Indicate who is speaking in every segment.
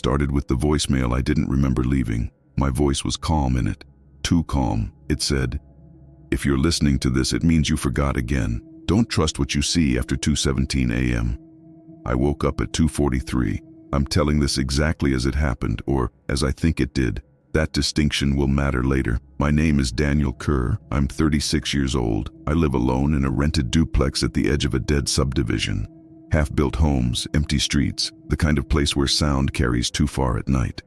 Speaker 1: started with the voicemail I didn't remember leaving. My voice was calm in it. Too calm. It said, "If you're listening to this, it means you forgot again. Don't trust what you see after 2:17 a.m. I woke up at 2:43. I'm telling this exactly as it happened, or as I think it did. That distinction will matter later. My name is Daniel Kerr. I'm 36 years old. I live alone in a rented duplex at the edge of a dead subdivision. Half-built homes, empty streets, the kind of place where sound carries too far at night.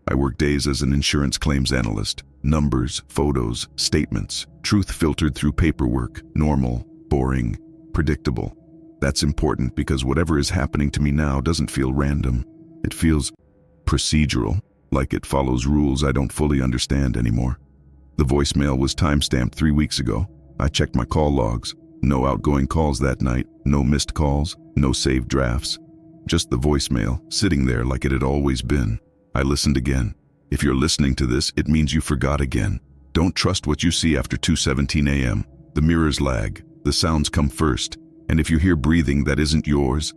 Speaker 1: I work days as an insurance claims analyst. Numbers, photos, statements, truth filtered through paperwork, normal, boring, predictable. That's important because whatever is happening to me now doesn't feel random. It feels procedural, like it follows rules I don't fully understand anymore. The voicemail was timestamped 3 weeks ago. I checked my call logs. No outgoing calls that night, no missed calls, no saved drafts. Just the voicemail, sitting there like it had always been. I listened again. If you're listening to this, it means you forgot again. Don't trust what you see after 2:17 a.m. The mirrors lag. The sounds come first. And if you hear breathing that isn't yours,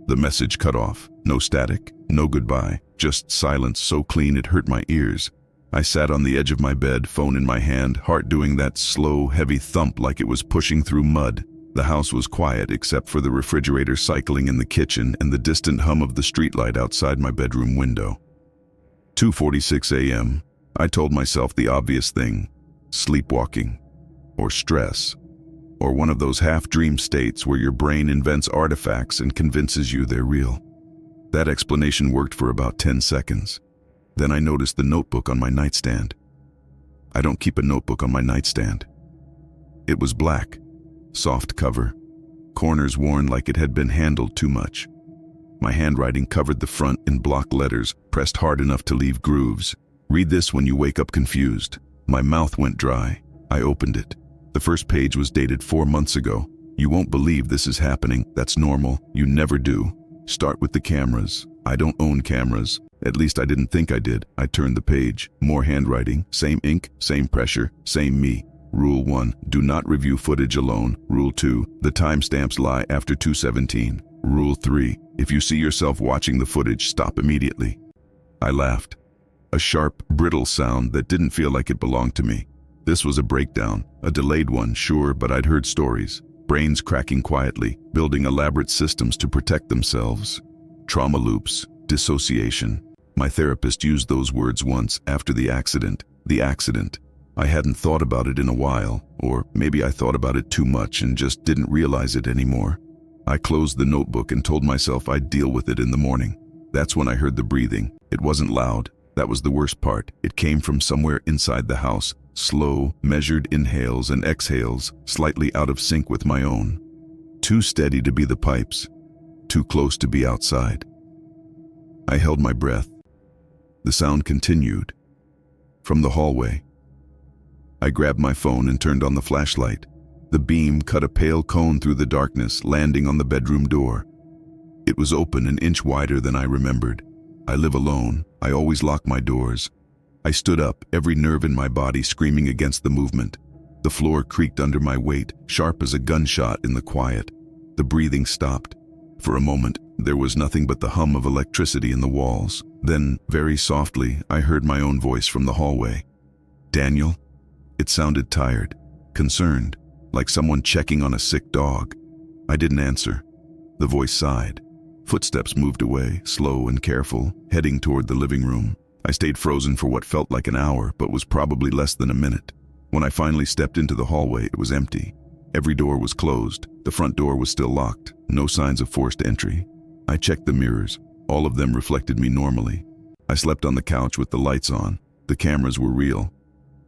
Speaker 1: the message cut off. No static, no goodbye, just silence so clean it hurt my ears. I sat on the edge of my bed, phone in my hand, heart doing that slow, heavy thump like it was pushing through mud. The house was quiet except for the refrigerator cycling in the kitchen and the distant hum of the streetlight outside my bedroom window. 2:46 a.m. I told myself the obvious thing. Sleepwalking. Or stress. Or one of those half-dream states where your brain invents artifacts and convinces you they're real. That explanation worked for about 10 seconds. Then I noticed the notebook on my nightstand. I don't keep a notebook on my nightstand. It was black, soft cover, corners worn like it had been handled too much. My handwriting covered the front in block letters, pressed hard enough to leave grooves. "Read this when you wake up confused." My mouth went dry. I opened it. The first page was dated 4 months ago. "You won't believe this is happening. That's normal. You never do. Start with the cameras. I don't own cameras. At least I didn't think I did." I turned the page. More handwriting. Same ink, same pressure, same me. Rule 1. Do not review footage alone. Rule 2. The timestamps lie after 2:17. Rule 3. If you see yourself watching the footage, stop immediately. I laughed. A sharp, brittle sound that didn't feel like it belonged to me. This was a breakdown, a delayed one, sure, but I'd heard stories. Brains cracking quietly, building elaborate systems to protect themselves. Trauma loops, dissociation. My therapist used those words once after the accident. The accident. I hadn't thought about it in a while, or maybe I thought about it too much and just didn't realize it anymore. I closed the notebook and told myself I'd deal with it in the morning. That's when I heard the breathing. It wasn't loud. That was the worst part. It came from somewhere inside the house. Slow, measured inhales and exhales, slightly out of sync with my own. Too steady to be the pipes. Too close to be outside. I held my breath. The sound continued. From the hallway. I grabbed my phone and turned on the flashlight. The beam cut a pale cone through the darkness, landing on the bedroom door. It was open an inch wider than I remembered. I live alone. I always lock my doors. I stood up, every nerve in my body screaming against the movement. The floor creaked under my weight, sharp as a gunshot in the quiet. The breathing stopped. For a moment, there was nothing but the hum of electricity in the walls. Then, very softly, I heard my own voice from the hallway. "Daniel?" It sounded tired, concerned, like someone checking on a sick dog. I didn't answer. The voice sighed. Footsteps moved away, slow and careful, heading toward the living room. I stayed frozen for what felt like an hour, but was probably less than a minute. When I finally stepped into the hallway, it was empty. Every door was closed. The front door was still locked. No signs of forced entry. I checked the mirrors. All of them reflected me normally. I slept on the couch with the lights on. The cameras were real.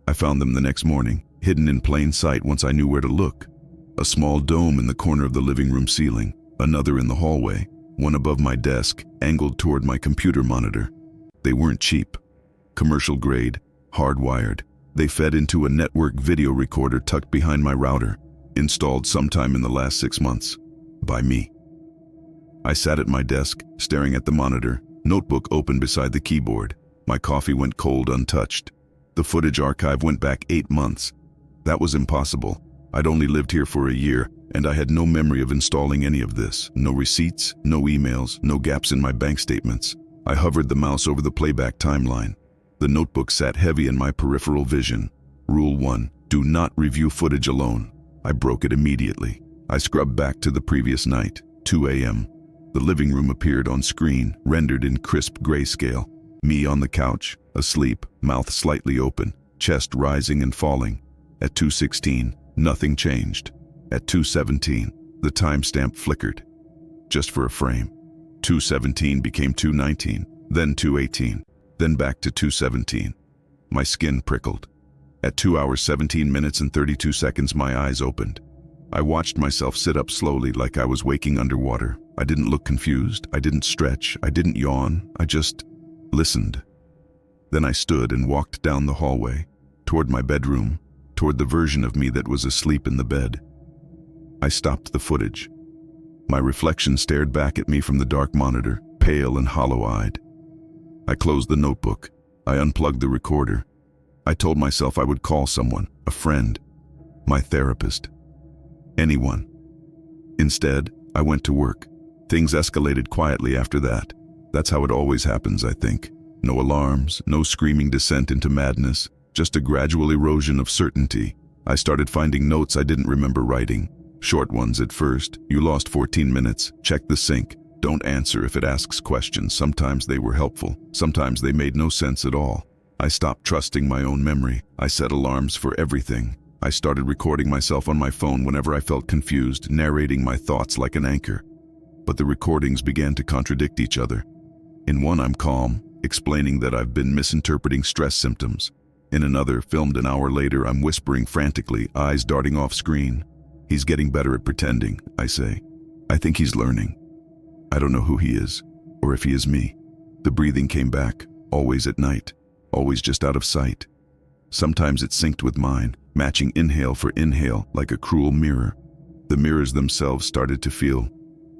Speaker 1: I found them the next morning, hidden in plain sight once I knew where to look. A small dome in the corner of the living room ceiling, another in the hallway, one above my desk, angled toward my computer monitor. They weren't cheap. Commercial grade, hardwired. They fed into a network video recorder tucked behind my router, installed sometime in the last 6 months. By me. I sat at my desk, staring at the monitor, notebook open beside the keyboard. My coffee went cold untouched. The footage archive went back 8 months. That was impossible. I'd only lived here for a year, and I had no memory of installing any of this. No receipts, no emails, no gaps in my bank statements. I hovered the mouse over the playback timeline. The notebook sat heavy in my peripheral vision. Rule 1, do not review footage alone. I broke it immediately. I scrubbed back to the previous night, 2 a.m. The living room appeared on screen, rendered in crisp grayscale. Me on the couch, asleep, mouth slightly open, chest rising and falling. At 2:16, nothing changed. At 2:17, the timestamp flickered. Just for a frame. 2:17 became 2:19, then 2:18, then back to 2:17. My skin prickled. At 2 hours 17 minutes and 32 seconds, my eyes opened. I watched myself sit up slowly like I was waking underwater. I didn't look confused, I didn't stretch, I didn't yawn, I just listened. Then I stood and walked down the hallway, toward my bedroom, toward the version of me that was asleep in the bed. I stopped the footage. My reflection stared back at me from the dark monitor, pale and hollow-eyed. I closed the notebook. I unplugged the recorder. I told myself I would call someone, a friend, my therapist, anyone. Instead, I went to work. Things escalated quietly after that. That's how it always happens, I think. No alarms, no screaming descent into madness, just a gradual erosion of certainty. I started finding notes I didn't remember writing. Short ones at first. You lost 14 minutes. Check the sync. Don't answer if it asks questions. Sometimes they were helpful. Sometimes they made no sense at all. I stopped trusting my own memory. I set alarms for everything. I started recording myself on my phone whenever I felt confused, narrating my thoughts like an anchor. But the recordings began to contradict each other. In one, I'm calm, explaining that I've been misinterpreting stress symptoms. In another, filmed an hour later, I'm whispering frantically, eyes darting off screen. He's getting better at pretending, I say. I think he's learning. I don't know who he is, or if he is me. The breathing came back, always at night, always just out of sight. Sometimes it synced with mine, matching inhale for inhale like a cruel mirror. The mirrors themselves started to feel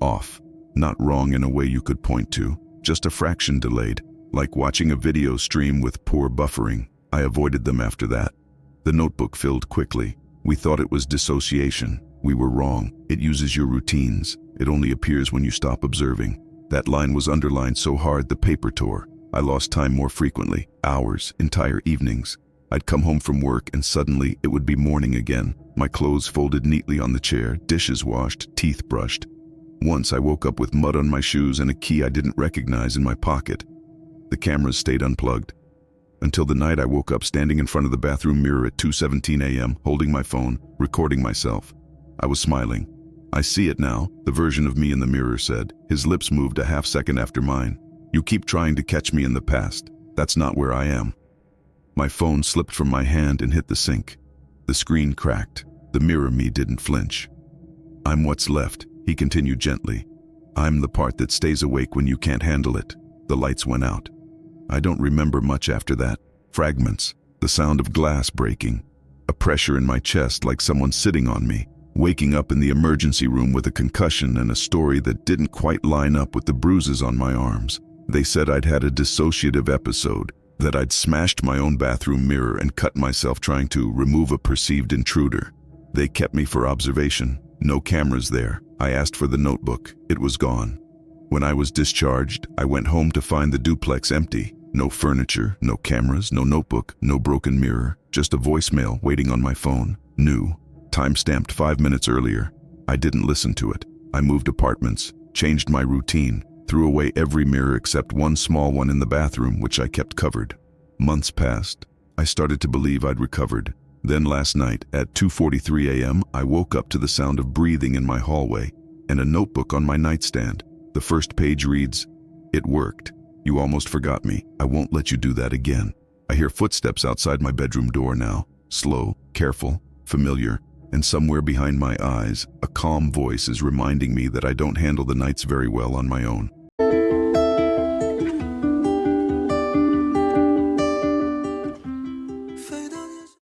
Speaker 1: off, not wrong in a way you could point to, just a fraction delayed, like watching a video stream with poor buffering. I avoided them after that. The notebook filled quickly. We thought it was dissociation. We were wrong. It uses your routines. It only appears when you stop observing. That line was underlined so hard the paper tore. I lost time more frequently, hours, entire evenings. I'd come home from work and suddenly it would be morning again. My clothes folded neatly on the chair, dishes washed, teeth brushed. Once I woke up with mud on my shoes and a key I didn't recognize in my pocket. The cameras stayed unplugged. Until the night I woke up standing in front of the bathroom mirror at 2:17 a.m., holding my phone, recording myself. I was smiling. I see it now, the version of me in the mirror said. His lips moved a half second after mine. You keep trying to catch me in the past. That's not where I am. My phone slipped from my hand and hit the sink. The screen cracked. The mirror me didn't flinch. I'm what's left, he continued gently. I'm the part that stays awake when you can't handle it. The lights went out. I don't remember much after that. Fragments, the sound of glass breaking, a pressure in my chest like someone sitting on me, waking up in the emergency room with a concussion and a story that didn't quite line up with the bruises on my arms. They said I'd had a dissociative episode, that I'd smashed my own bathroom mirror and cut myself trying to remove a perceived intruder. They kept me for observation. No cameras there. I asked for the notebook. It was gone. When I was discharged, I went home to find the duplex empty. No furniture, no cameras, no notebook, no broken mirror, just a voicemail waiting on my phone. New. Time-stamped 5 minutes earlier. I didn't listen to it. I moved apartments, changed my routine, threw away every mirror except one small one in the bathroom, which I kept covered. Months passed. I started to believe I'd recovered. Then last night, at 2:43 a.m., I woke up to the sound of breathing in my hallway and a notebook on my nightstand. The first page reads, "It worked. You almost forgot me. I won't let you do that again." I hear footsteps outside my bedroom door now. Slow, careful, familiar, and somewhere behind my eyes, a calm voice is reminding me that I don't handle the nights very well on my own.